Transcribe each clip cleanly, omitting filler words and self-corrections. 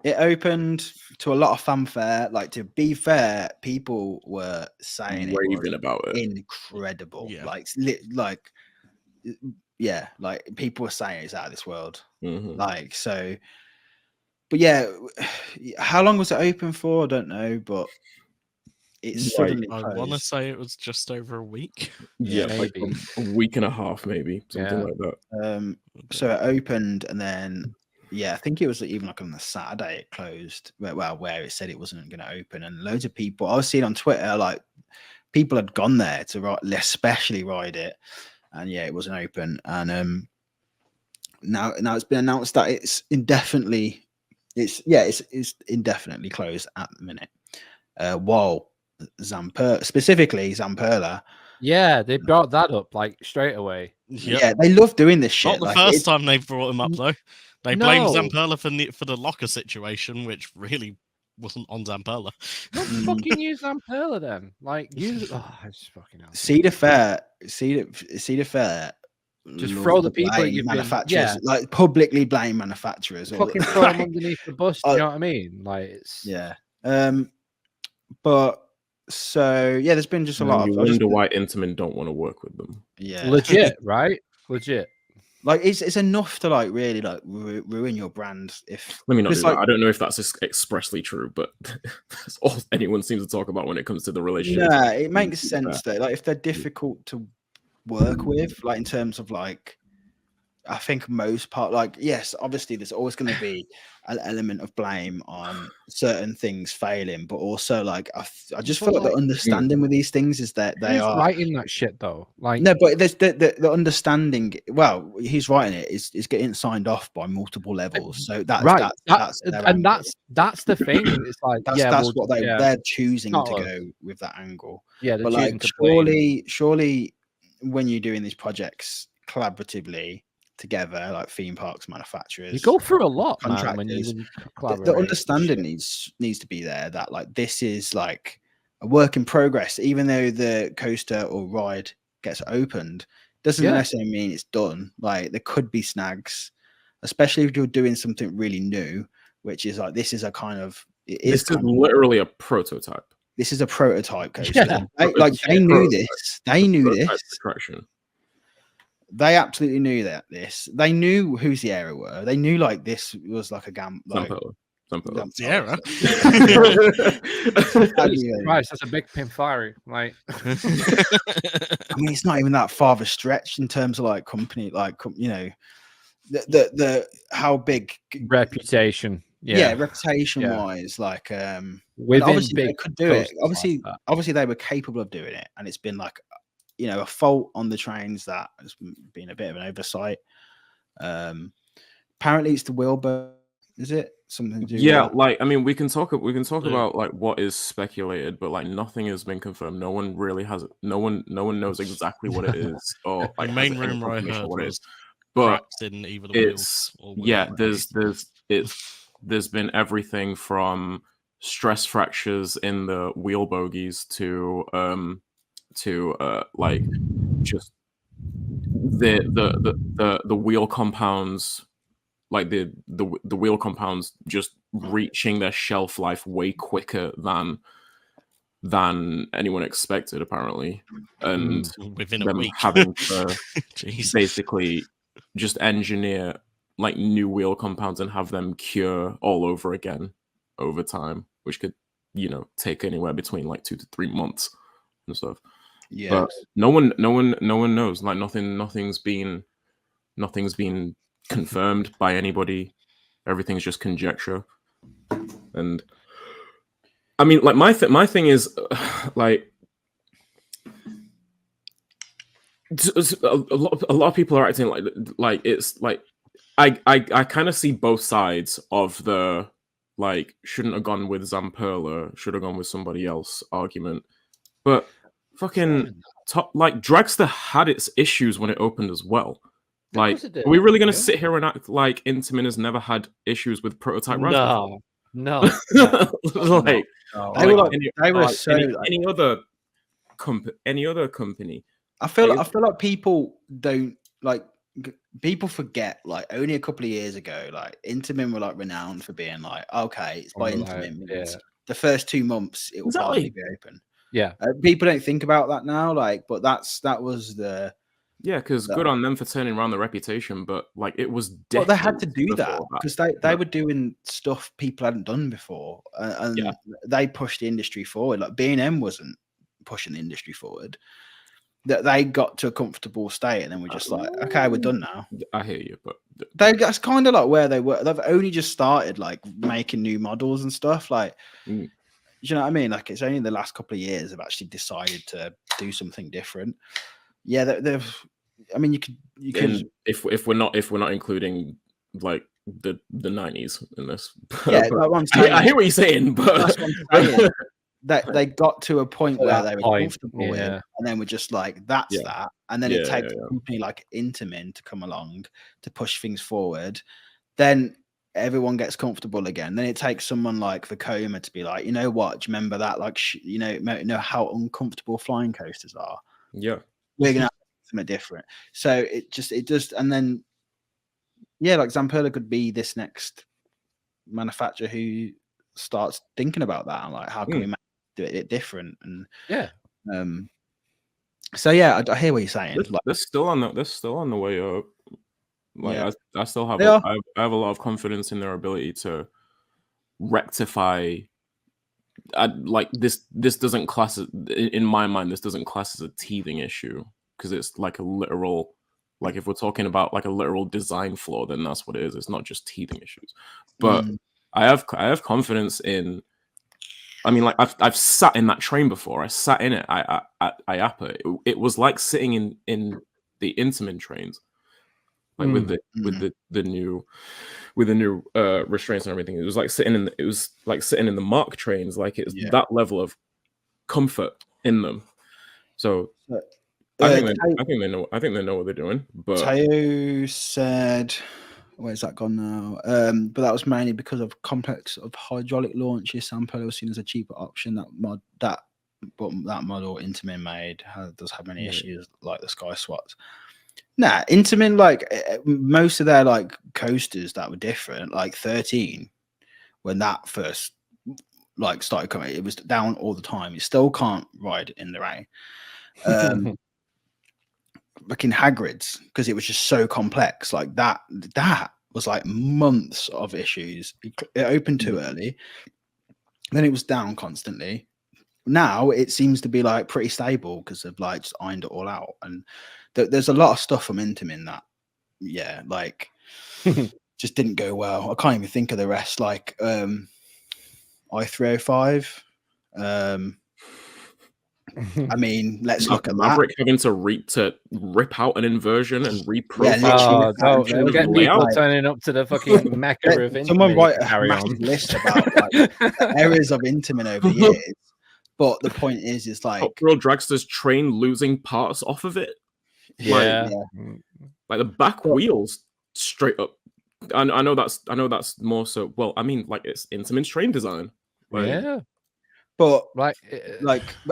it opened to a lot of fanfare. Like, to be fair, people were saying it was raving about it. incredible. Yeah. Like people were saying it's out of this world. Mm-hmm. Like, so, but yeah, how long was it open for? I don't know, but it's suddenly I closed. want to say it was just over a week. Yeah, Yeah, like a week and a half, maybe something like that. So it opened, and then I think it was even like on the Saturday it closed. Where it said it wasn't going to open, and loads of people I was seeing on Twitter, like people had gone there to especially ride it, and it wasn't open. And now it's been announced that it's indefinitely closed at the minute. While specifically Zamperla. Yeah, they brought that up like straight away. Yep. Yeah, they love doing this shit. Not the first time they've brought him up though. They blamed Zamperla for the locker situation, which really wasn't on Zamperla. Don't fucking use Zamperla then. Like use it's fucking hell. Cedar Fair. Just throw the people that you've manufacturers, like publicly blame manufacturers. Fucking throw them underneath the bus. You know what I mean? Like it's But so there's been just a lot of. I wonder why Intamin don't want to work with them. Yeah, legit, right? Legit. Like it's enough to like really like ruin your brand. If let me not do that. I don't know if that's expressly true, but that's all anyone seems to talk about when it comes to the relationship. Yeah, it makes sense though. Like if they're difficult to work with, like in terms of like, I think most part, like yes, obviously there's always going to be an element of blame on certain things failing, but also like I just feel like the understanding with these things is that they are writing that shit though. Like no, but there's the understanding. Well, he's writing it is getting signed off by multiple levels. So that's right. That's the thing. It's like that's what they're choosing to go with that angle. Yeah, but like surely when you're doing these projects collaboratively together, like theme parks manufacturers, you go through a lot, man, when you the understanding needs to be there that like this is like a work in progress. Even though the coaster or ride gets opened, doesn't necessarily mean it's done. Like there could be snags, especially if you're doing something really new, which is like this is a kind of this is literally a prototype. This is a prototype coaster. They knew this. They knew this. Attraction. They absolutely knew that they knew who Sierra were. They knew like this was like a Sierra. Christ, that's a big Pinfari. Like, I mean, it's not even that far of a stretch in terms of like company, like you know, the how big reputation. Reputation wise, like obviously they could do it. Obviously they were capable of doing it, and it's been like, you know, a fault on the trains that has been a bit of an oversight. Apparently it's the wheelbarrow. Is it something to do with like I mean we can talk about like what is speculated, but like nothing has been confirmed. No one really has no one knows exactly what it is, or like the main rumor I heard what it is. But in either the wheels or there's been everything from stress fractures in the wheel bogies to like just the wheel compounds, like the wheel compounds just reaching their shelf life way quicker than anyone expected, apparently, and within a them week having to basically just engineer like new wheel compounds and have them cure all over again over time, which could, you know, take anywhere between like 2 to 3 months and stuff. Yeah, but no one knows. Like nothing's been confirmed by anybody. Everything's just conjecture. And I mean, like my thing is like a lot of people are acting like it's like I kind of see both sides of the like shouldn't have gone with Zamperla, should have gone with somebody else argument, but fucking like Dragster had its issues when it opened as well. Like, are we really going to sit here and act like Intamin has never had issues with prototype rides? No. Like, they were so any other company. I feel like people don't like people forget, like, only a couple of years ago, like, Intamin were, like, renowned for being like, okay, it's by Intamin means the first 2 months it will hardly be open. Yeah. People don't think about that now, like, but that was the because good on them for turning around the reputation, but like it was well, they had to decades do that before because they were doing stuff people hadn't done before, and they pushed the industry forward. Like B&M wasn't pushing the industry forward. That they got to a comfortable state, and then we're just like, okay, we're done now. I hear you, but That's kind of like where they were. They've only just started like making new models and stuff. Like, you know what I mean? Like, it's only the last couple of years they've actually decided to do something different. Yeah, they've. I mean, you can if we're not including like the 90s in this. Yeah, I hear what you're saying, but that's what I'm saying. That they got to a point where they were comfortable with, and then we're just like, that's that. And then it takes a company like Intamin to come along to push things forward. Then everyone gets comfortable again. Then it takes someone like Vekoma to be like, you know what? Do you remember that? Like, you know how uncomfortable flying coasters are. Yeah, we're gonna have something different. So it just, and then like Zamperla could be this next manufacturer who starts thinking about that and like, how can we do it different? And so I hear what you're saying. They're still on the way up. Like I still have I have a lot of confidence in their ability to rectify. Like this doesn't class in my mind. This doesn't class as a teething issue because it's like a literal. Like if we're talking about like a literal design flaw, then that's what it is. It's not just teething issues. But I have confidence in. I mean, like I've sat in that train before. I sat in it. At IAPA. It was like sitting in the Intamin trains, like with the new restraints and everything. It was like sitting in the Mark trains. Like it's that level of comfort in them. So I think they know what they're doing. But Teo said, where's that gone now? But that was mainly because of complex of hydraulic launches. Zamperla was seen as a cheaper option. That model Intamin made does have many issues like the Sky Swats. Nah, Intamin, like most of their like coasters that were different, like 13, when that first like started coming, it was down all the time. You still can't ride in the rain. Like in Hagrid's, because it was just so complex. Like that was like months of issues. It opened too early, then it was down constantly. Now it seems to be like pretty stable because they've like just ironed it all out. And there's a lot of stuff from Intamin that, like just didn't go well. I can't even think of the rest. Like I-305. I mean, let's look at Maverick having to rip out an inversion and reprofile. Don't get people turning up to the fucking mecca of Intamin. Someone write a massive list about like the errors of Intamin over the years. But the point is like Top Thrill Dragster's train losing parts off of it. Like the back wheels straight up. I know that's more so. Well, I mean, like it's Intamin's train design. But but I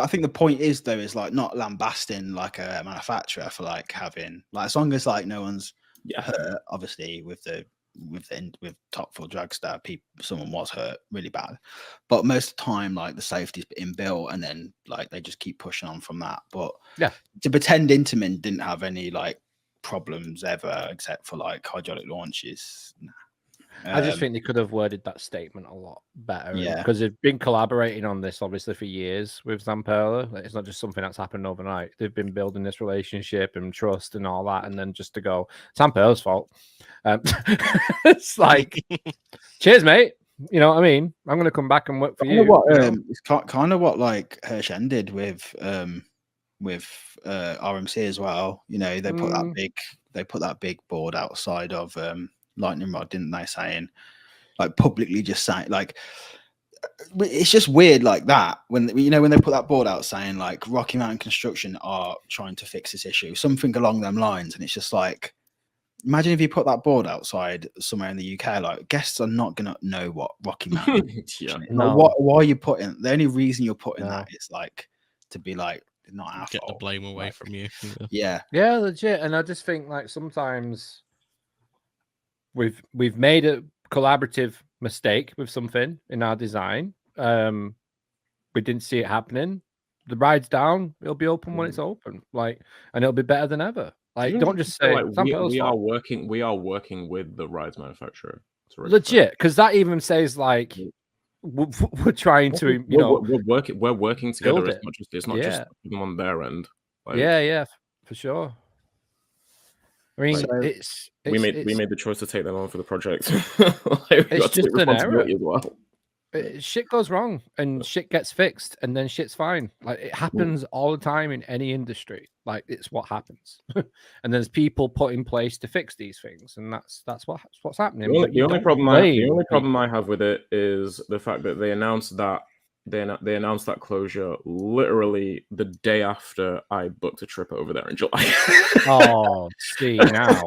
think the point is though is like not lambasting like a manufacturer for like having like, as long as like no one's hurt, obviously with Top Thrill Dragster, someone was hurt really bad, but most of the time like the safety's been built and then like they just keep pushing on from that. But to pretend Intamin didn't have any like problems ever except for like hydraulic launches. I just think they could have worded that statement a lot better. Because they've been collaborating on this obviously for years with Zamperla. It's not just something that's happened overnight. They've been building this relationship and trust and all that, and then just to go, Zamperla's fault. It's like, cheers, mate. You know what I mean? I'm going to come back and work for you. It's kind of what like Hershen did with RMC as well. You know, they put that big board outside of Lightning Rod, didn't they? Saying like publicly, just saying like, it's just weird like that when they put that board out saying like Rocky Mountain Construction are trying to fix this issue, something along them lines, and it's just like, imagine if you put that board outside somewhere in the UK, like guests are not gonna know what Rocky Mountain is. Like, why are you putting, the only reason you're putting that is like to be like, not our get fault. the blame away from you. Yeah, legit. And I just think like sometimes we've made a collaborative mistake with something in our design. We didn't see it happening. The ride's down. It'll be open when it's open, and it'll be better than ever. Like, don't just say we are working with the rides manufacturer. Legit, because that even says like we're trying to, we're working together as much as it's not just them on their end. Like, yeah, for sure. I mean, we made the choice to take them on for the project. It's just an error as well. Shit goes wrong and shit gets fixed and then shit's fine. Like, it happens all the time in any industry. Like, it's what happens. And there's people put in place to fix these things, and that's what's happening. The only problem I have with it is the fact that they announced that closure literally the day after I booked a trip over there in July. Oh, see now.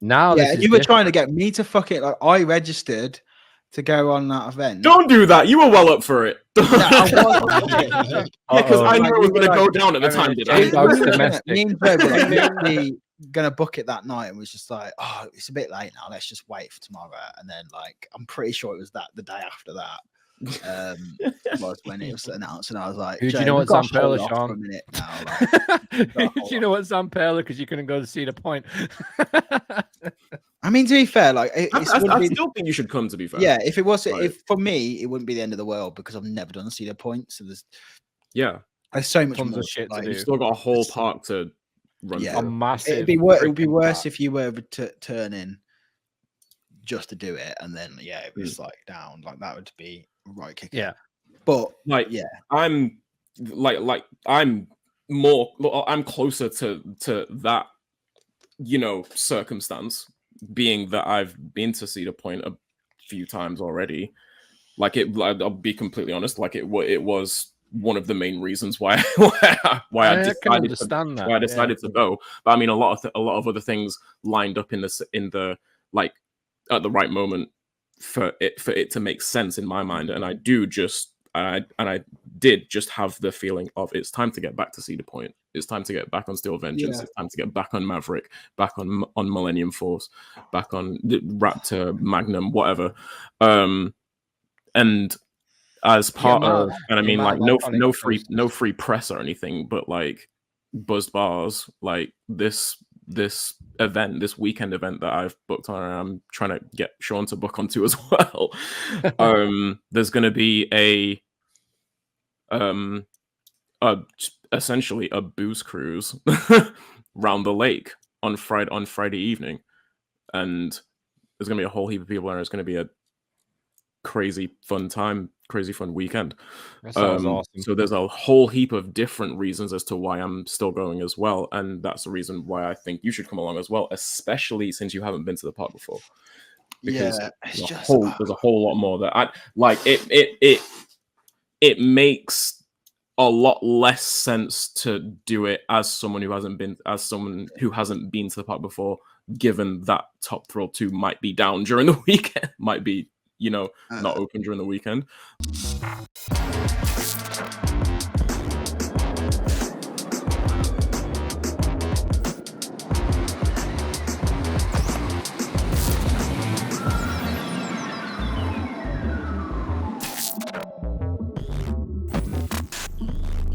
Now, yeah, you were trying to get me to fuck it. Like, I registered to go on that event. Don't do that. You were well up for it. Because I knew it was going to go down at the time. Did I? Me and Joe were literally going to book it that night, and was just like, "Oh, it's a bit late now. Let's just wait for tomorrow." And then, like, I'm pretty sure it was the day after that. Was when it was announced, and I was like, "Do you know what's Zamperla, Sean? Do you know what's Zamperla? Because you couldn't go to Cedar Point." I mean, to be fair, like, I still think you should come. To be fair, yeah. If it was, if for me, it wouldn't be the end of the world because I've never done Cedar Point. So there's so much more shit to do. You've still got a whole park to run. Yeah, massive. It would be worse if you were to turn in just to do it, and then it was like down. Like, that would be right kick. Yeah, but I'm closer to that, circumstance, being that I've been to Cedar Point a few times already. I'll be completely honest. Like, it was one of the main reasons why I decided to go. But I mean, a lot of other things lined up in the at the right moment for it to make sense in my mind, and I did just have the feeling of it's time to get back to Cedar Point. It's time to get back on Steel Vengeance. It's time to get back on Maverick, back on Millennium Force, back on the Raptor, Magnum, whatever. And as part of, and I mean, like, no free press or anything, but like buzzed bars, like this weekend event that I've booked on, and I'm trying to get Sean to book onto as well. There's going to be essentially a booze cruise round the lake on Friday evening, and there's going to be a whole heap of people, and it's going to be a crazy fun weekend. That sounds awesome. So there's a whole heap of different reasons as to why I'm still going as well, and that's the reason why I think you should come along as well, especially since you haven't been to the park before. Because there's a whole lot more that I like. It makes a lot less sense to do it as someone who hasn't been to the park before, given that Top Thrill 2 might be down during the weekend, might be not open during the weekend.